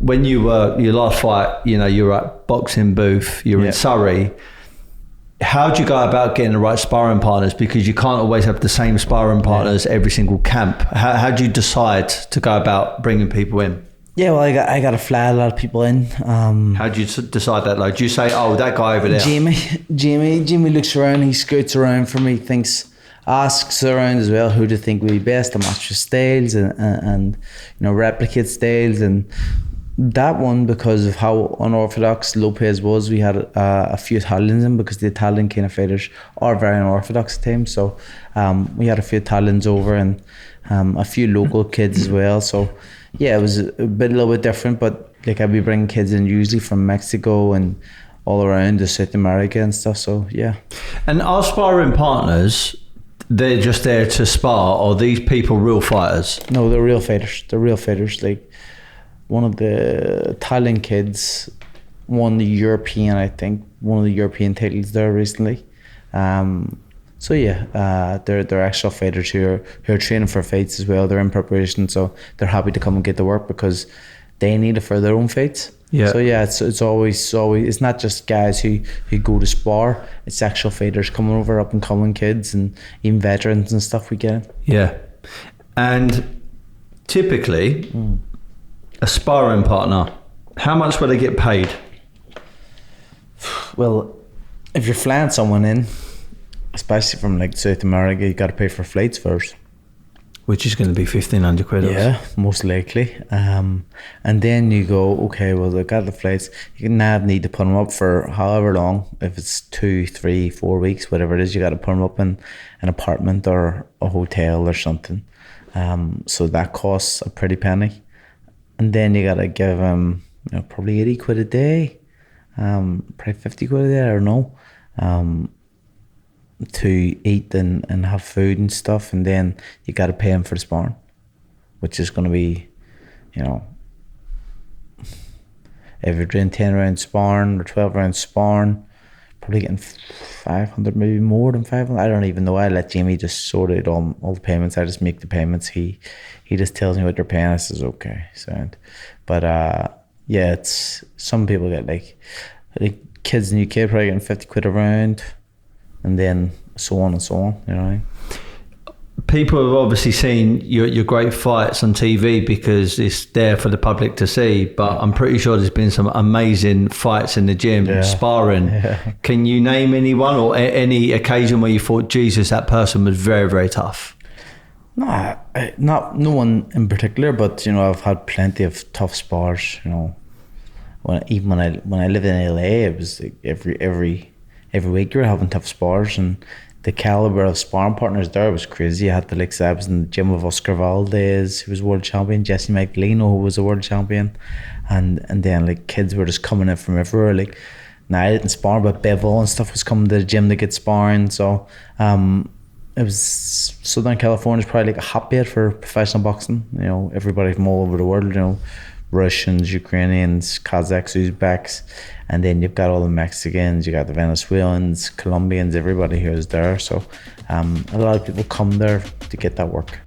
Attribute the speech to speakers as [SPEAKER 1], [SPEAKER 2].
[SPEAKER 1] when you were your last fight, you know, you were at Boxing Booth, you were in Surrey. How do you go about getting the right sparring partners? Because you can't always have the same sparring partners every single camp. How do you decide to go about bringing people in?
[SPEAKER 2] Yeah, well, I got to fly a lot of people in.
[SPEAKER 1] How do you decide that? Like, do you say, "Oh, that guy over there"?
[SPEAKER 2] Jamie looks around. He scouts around for me. Asks around as well who do you think would be best to match your styles and you know, replicate styles. And that one, because of how unorthodox Lopez was, we had a few Italians in, because the Italian kind of fighters are very unorthodox at times. So we had a few Italians over and a few local kids as well. So yeah, it was a little bit different, but like I'd be bringing kids in usually from Mexico and all around the South America and stuff. So yeah.
[SPEAKER 1] And our sparring partners, they're just there to spar, or these people real fighters?
[SPEAKER 2] No, they're real fighters. They're real fighters. Like, one of the Italian kids won the European, I think, one of the European titles there recently. So yeah, they're actual fighters who are training for fights as well. They're in preparation, so they're happy to come and get the work because they need it for their own fights. Yeah. So yeah, it's always it's not just guys who go to spar. It's actual fighters coming over, up and coming kids, and even veterans and stuff we get.
[SPEAKER 1] Yeah, and typically. A sparring partner, how much will they get paid?
[SPEAKER 2] Well, if you're flying someone in, especially from like South America, you got to pay for flights first.
[SPEAKER 1] Which is going to be 1,500 quid.
[SPEAKER 2] Yeah, most likely. And then you go, okay, well, they've got the flights. You now need to put them up for however long. If it's 2, 3, 4 weeks, whatever it is, you got to put them up in an apartment or a hotel or something. So that costs a pretty penny. And then you gotta give them, you know, probably 80 quid a day, probably 50 quid a day, I don't know, to eat and have food and stuff. And then you gotta pay them for the sparring, which is gonna be, you know, if you're doing 10 round sparring or 12 round sparring, probably getting 500, maybe more than 500. I don't even know. I let Jamie just sort out all the payments. I just make the payments. He just tells me what they're paying. I says okay. So, but yeah, it's some people get like kids in the UK probably getting 50 quid a round, and then so on and so on. You know.
[SPEAKER 1] People have obviously seen your great fights on TV because it's there for the public to see, but I'm pretty sure there's been some amazing fights in the gym, sparring. Yeah. Can you name anyone or any occasion where you thought, Jesus, that person was very, very tough?
[SPEAKER 2] No, no one in particular, but you know, I've had plenty of tough spars. You know, when I lived in LA, it was like every week you were having tough spars, and the caliber of sparring partners there was crazy. I had the likes, I was in the gym with Oscar Valdez, who was world champion, Jesse Magdaleno, who was a world champion, and then like kids were just coming in from everywhere. Like, now I didn't spar, but Bevel and stuff was coming to the gym to get sparring. So it was Southern California is probably like a hotbed for professional boxing. You know, everybody from all over the world. You know, Russians, Ukrainians, Kazakhs, Uzbeks, and then you've got all the Mexicans, you got the Venezuelans, Colombians, everybody here is there. So a lot of people come there to get that work.